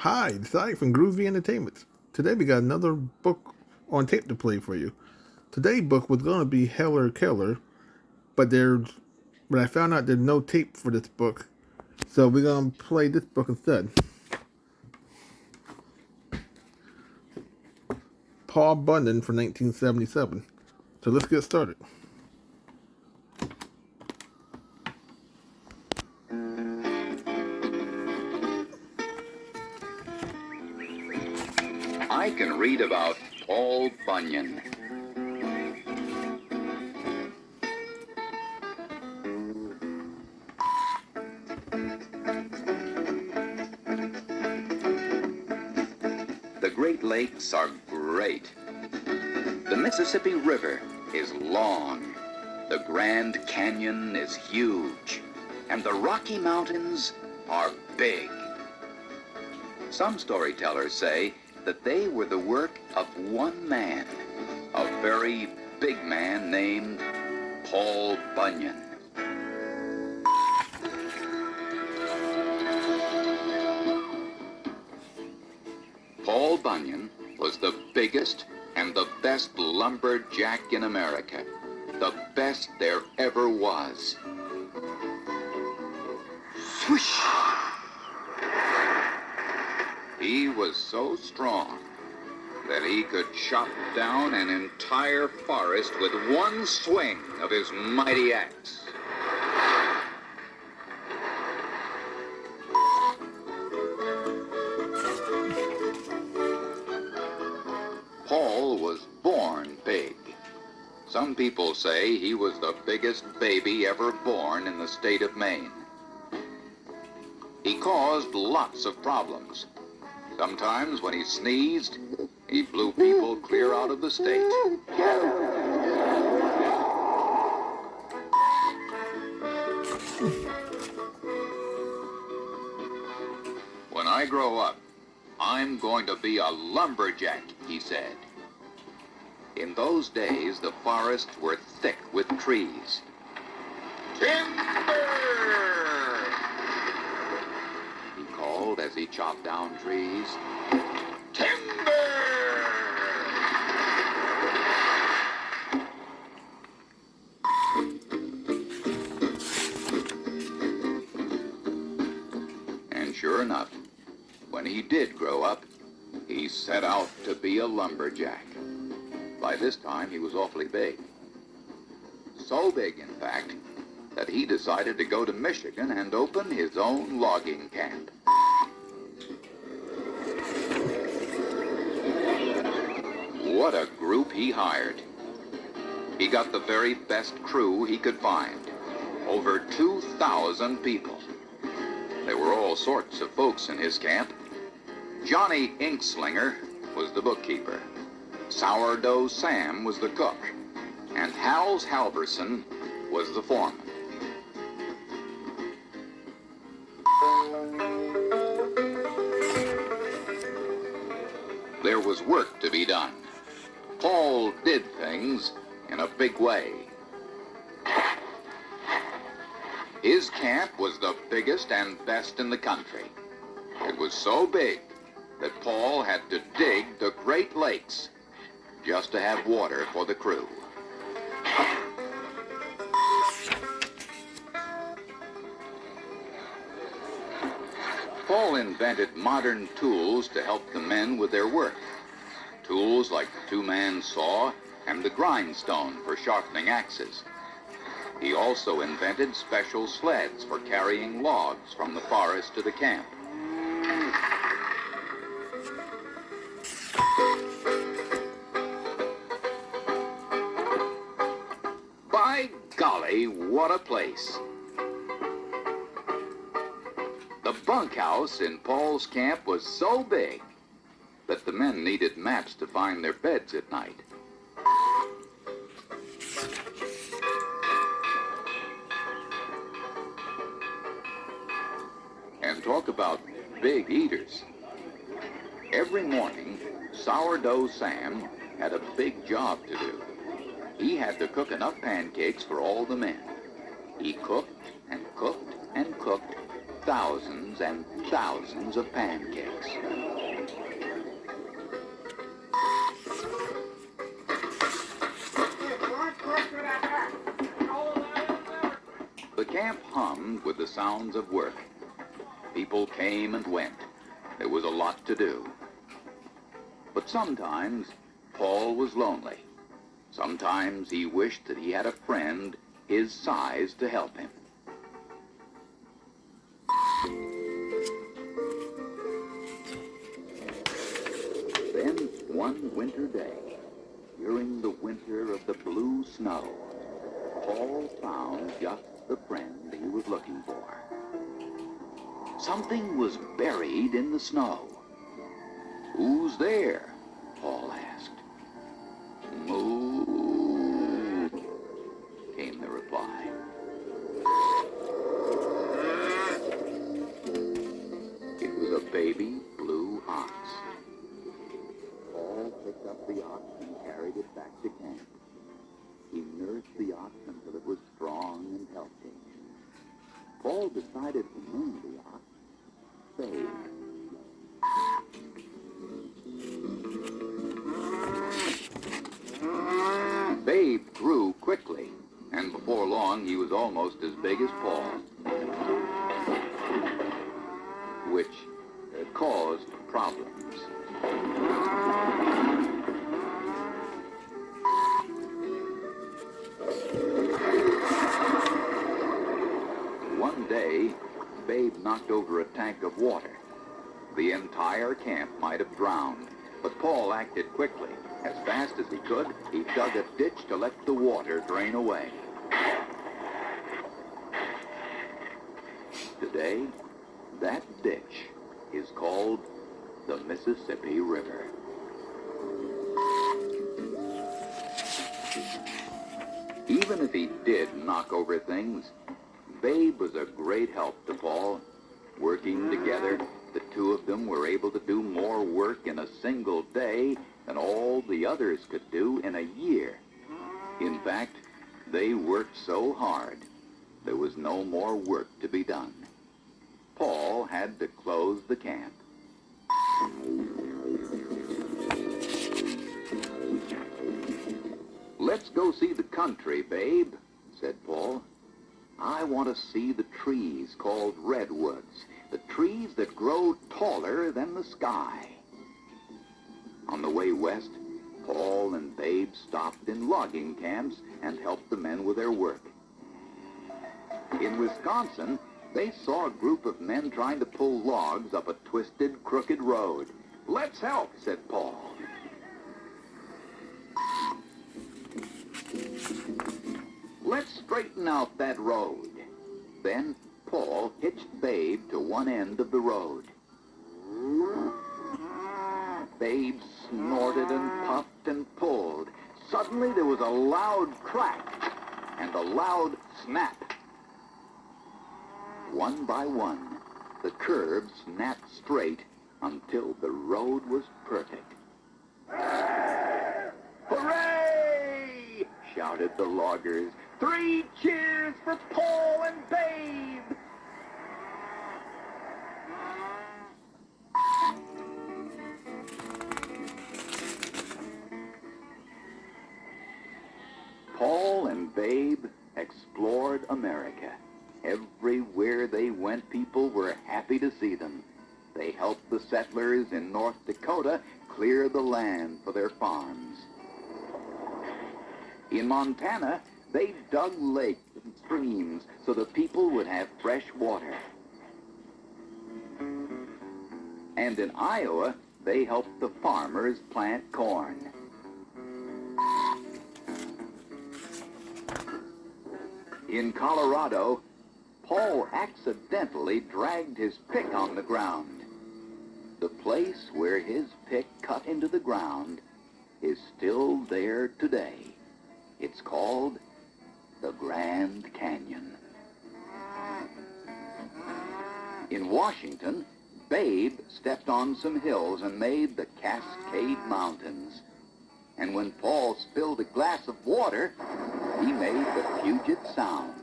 Hi, it's Ike from Groovy Entertainment. Today we got another book on tape to play for you. Today's book was gonna be Heller Keller, but I found out there's no tape for this book, so we're gonna play this book instead. Paul Bunyan from 1977. So let's get started. I can read about Paul Bunyan. The Great Lakes are great. The Mississippi River is long. The Grand Canyon is huge. And the Rocky Mountains are big. Some storytellers say that they were the work of one man, a very big man named Paul Bunyan. Paul Bunyan was the biggest and the best lumberjack in America, the best there ever was. Swoosh! He was so strong that he could chop down an entire forest with one swing of his mighty axe. Paul was born big. Some people say he was the biggest baby ever born in the state of Maine. He caused lots of problems. Sometimes when he sneezed, he blew people clear out of the state. When I grow up, I'm going to be a lumberjack, he said. In those days, the forests were thick with trees. Timber! He called as he chopped down trees. Timber! And sure enough, when he did grow up, he set out to be a lumberjack. By this time, he was awfully big. So big, in fact, that he decided to go to Michigan and open his own logging camp. What a group he hired. He got the very best crew he could find. Over 2,000 people. There were all sorts of folks in his camp. Johnny Inkslinger was the bookkeeper. Sourdough Sam was the cook. And Hals Halverson was the foreman. There was work to be done. Paul did things in a big way. His camp was the biggest and best in the country. It was so big that Paul had to dig the Great Lakes just to have water for the crew. Paul invented modern tools to help the men with their work. Tools like the two-man saw and the grindstone for sharpening axes. He also invented special sleds for carrying logs from the forest to the camp. By golly, what a place! The bunkhouse in Paul's camp was so big that the men needed maps to find their beds at night. And talk about big eaters. Every morning, Sourdough Sam had a big job to do. He had to cook enough pancakes for all the men. He cooked and cooked and cooked thousands and thousands of pancakes. The camp hummed with the sounds of work. People came and went. There was a lot to do. But sometimes Paul was lonely. Sometimes he wished that he had a friend his size to help him. Then one winter day, during the winter of the blue snow, Paul found just the friend he was looking for. Something was buried in the snow. "Who's there?" Paul asked. "Moo," came the reply. It was a baby blue ox. Paul picked up the ox and carried it back to camp. He nursed the ox until it was strong and healthy. Paul decided to name the ox Babe. Babe grew quickly, and before long he was almost as big as Paul, which caused problems. One day, Babe knocked over a tank of water. The entire camp might have drowned, but Paul acted quickly. As fast as he could, he dug a ditch to let the water drain away. Today, that ditch is called the Mississippi River. Even if he did knock over things, Babe was a great help to Paul. Working together, the two of them were able to do more work in a single day than all the others could do in a year. In fact, they worked so hard, there was no more work to be done. Paul had to close the camp. "Let's go see the country, Babe," said Paul. "I want to see the trees called redwoods, the trees that grow taller than the sky." On the way west, Paul and Babe stopped in logging camps and helped the men with their work. In Wisconsin, they saw a group of men trying to pull logs up a twisted, crooked road. "Let's help," said Paul. "Let's straighten out that road." Then Paul hitched Babe to one end of the road. Babe snorted and puffed and pulled. Suddenly there was a loud crack and a loud snap. One by one, the curves snapped straight until the road was perfect. "Hooray!" shouted the loggers. "3 cheers for Paul and Babe!" Paul and Babe explored America. Everywhere they went, people were happy to see them. They helped the settlers in North Dakota clear the land for their farms. In Montana, they dug lakes and streams so the people would have fresh water. And in Iowa, they helped the farmers plant corn. In Colorado, Paul accidentally dragged his pick on the ground. The place where his pick cut into the ground is still there today. It's called the Grand Canyon. In Washington, Babe stepped on some hills and made the Cascade Mountains. And when Paul spilled a glass of water, he made the Puget Sound.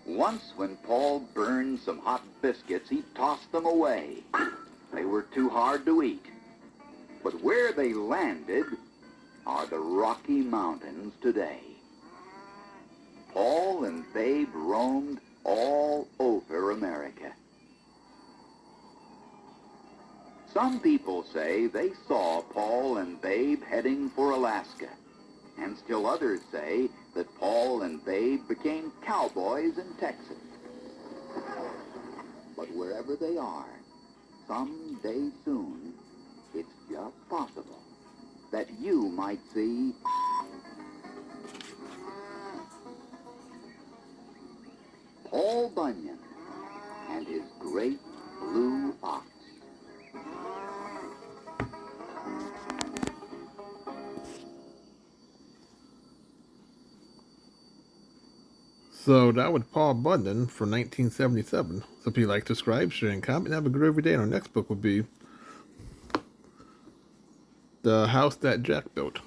Once when Paul burned some hot biscuits, he tossed them away. They were too hard to eat. But where they landed are the Rocky Mountains today. Paul and Babe roamed all over America. Some people say they saw Paul and Babe heading for Alaska, and still others say that Paul and Babe became cowboys in Texas. But wherever they are, someday soon, it's just possible that you might see Paul Bunyan and his great blue ox. So that was Paul Bunyan from 1977. So if you like, subscribe, share, and comment, have a good every day. And our next book will be The House That Jack Built.